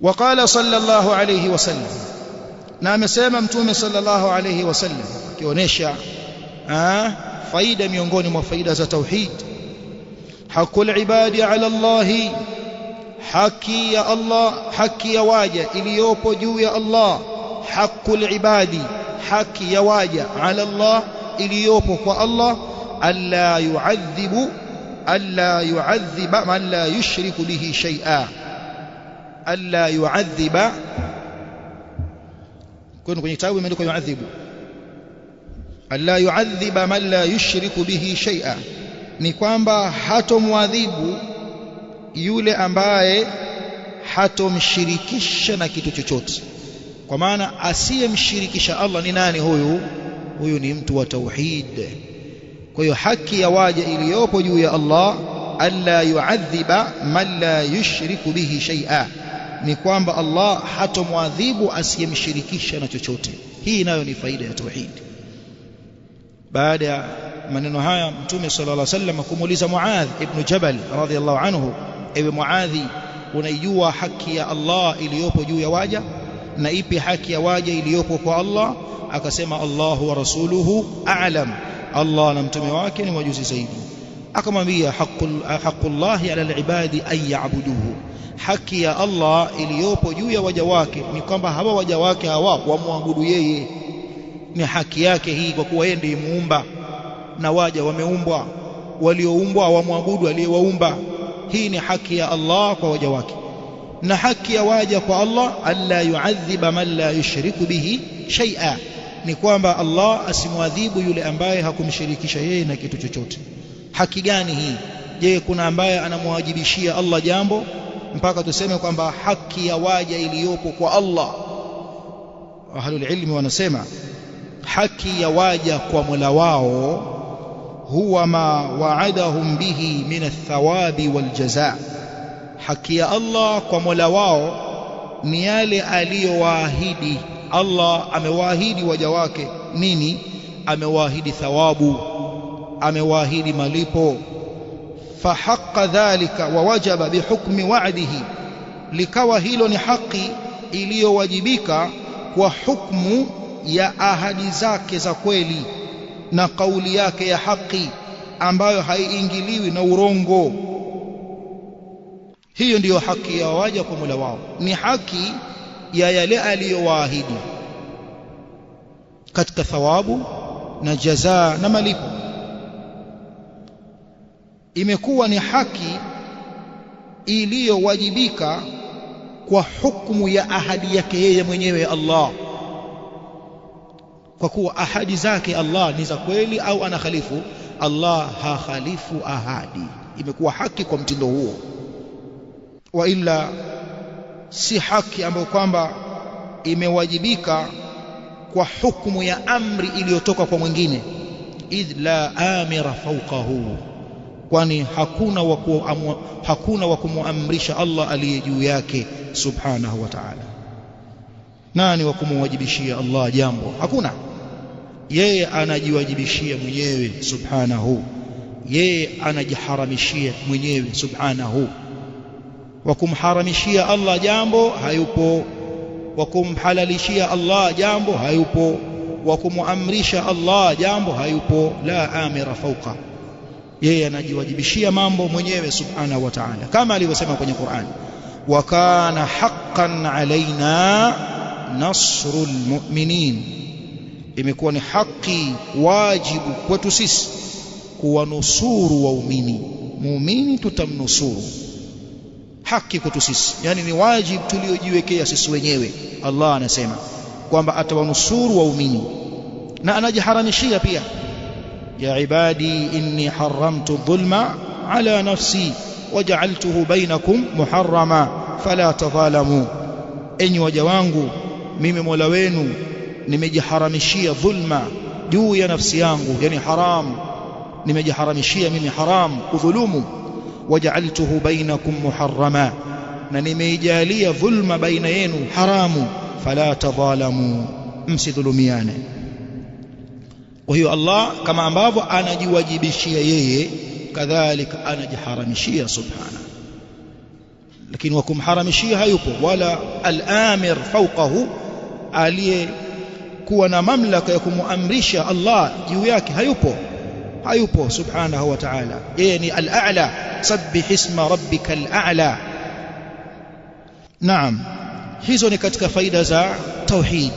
وقال صلى الله عليه وسلم na amesema mtume sallallahu alayhi wasallam akionyesha faida miongoni mwa faida za tauhid haqqul ibadi ala Allah haki ya Allah haki ya waja iliyopo juu ya Allah haqqul ibadi haki ya waja ala Allah iliyopo kwa Allah alla yu'adhiba man la yushriku bihi shay'a alla yu'adhiba kwenye kitabu imeandikwa yu'adhibu alla yu'adhiba man la yushriku bihi shay'a ni kwamba hatomwadhibu yule ambaye hatomshirikisha na kitu chochote. Kwa maana asiyemshirikisha Allah ni nani huyu? Huyu ni mtu wa tauhid. Kwa hiyo haki ya waja iliyopo juu ya Allah alla yu'adhiba man la yushriku bihi shay'a ni kwamba Allah hatomwadhibu asiyemshirikisha na chochote. Hii nayo ni faida ya tauhid. Baada ya maneno haya Mtume sallallahu alaihi wasallam kumuuliza Muadh ibn Jabal radhiyallahu anhu, ewe Muadhi, unaijua haki ya Allah iliyopo juu ya waja na ipi haki ya waja iliyopo kwa Allah? Akasema Allahu wa rasuluhu a'lam, Allah na mtume wake ni wajuzi zaidi. Akamwambia haqqullahi ala alibadi an ya'buduhu, haki ya Allah iliyopo juu ya waja wake ni kwamba hawa waja wake hawa wamwabudu yeye. Ni haki yake hii, kwa kuwa yeye ndiye muumba na waja wameumbwa, walioumbwa wamwabudu aliyewaumba. Hii ni haki ya Allah kwa waja wake. Na haki ya waja kwa Allah alla yu'adhiba man la yushriku bihi shay'a, ni kwamba Allah asimwadhibu yule ambaye hakumshirikisha yeye na kitu chochote. Haki gani hii? Je, kuna ambaye anamwajibishia Allah jambo mpaka tuseme kwamba haki ya waja iliyopo kwa Allah? Ahlul ilmi wanasema haki ya waja kwa Mola wao huwa ma wa'adahum bihi min athawabi wal jazaa. Haki ya Allah kwa Mola wao ni yale aliyowaahidi. Allah amewaahidi waja wake nini? Amewaahidi thawabu, amewaahidi malipo. Fahaqqa dhalika wa wajaba bihukmi wa'dihi, likawa hilo ni haki iliyowajibika kwa hukmu ya ahadi zake za kweli na kauli yake ya haki ambayo haiingiliwi na urongo. Hiyo ndiyo haki ya waja kwa Mola wao, ni haki ya yale aliyowaahidi katika thawabu na jazaa na malipo. Imekuwa ni haki iliyowajibika kwa hukumu ya ahadi yake yeye mwenyewe Allah, kwa kuwa ahadi zake Allah ni za kweli au anakhalifu? Allah hakhalifu ahadi. Imekuwa haki kwa mtindo huo, wa ila si haki ambayo kwamba imewajibika kwa hukumu ya amri iliyotoka kwa mwingine. Idh la amira fawqahu, kwani hakuna wa kumuamrisha Allah aliye juu yake subhanahu wa ta'ala. Nani wa kumwajibishia Allah jambo? Hakuna. Yeye anajiwajibishia mwenyewe subhanahu, yeye anajiharamishia mwenyewe subhanahu. Wa kumharamishia Allah jambo hayupo, wa kumhalalishia Allah jambo hayupo, wa kumuamrisha Allah jambo hayupo. La amira fawqa, yeye anajiwajibishia mambo mwenyewe subhanahu wa ta'ala, kama alivyosema kwenye Qur'an, wa kana haqqan alaina nasrul mu'minin. Imekuwa ni haki, wajibu kwetu sisi kuwanusuru waumini. Muumini tutamnusuru, haki kwetu sisi, yani ni wajibu tuliojiwekea sisi wenyewe. Allah anasema kwamba atawanusuru waumini, na anajiharamishia pia, ya ibadi inni haramtu dhulma ala nafsi waja'altuhu bainakum muharrama fala tadhalamu. Enyi waja wangu, mimi Mola wenu nimejiharamishia dhulma juu ya nafsi yangu, yani haram, nimejiharamishia mimi haram kudhulumu. Waja'altuhu bainakum muharrama, na nimeijalia dhulma baina yenu haramu. Fala tadhalamu, msidhulumiane. Kwa hiyo Allah kama ambavyo anajiwajibishia yeye, kadhalika anajiharamishia subhana. lakini wa kumharamishia hayupo. Wala al-amir fawqahu, aliyekuwa na mamlaka ya kumuamrisha Allah juu yake hayupo subhanahu wa ta'ala. Yeye ni al-a'la, sabbih isma rabbika al-a'la. Naam, hizo ni katika faida za tauhid.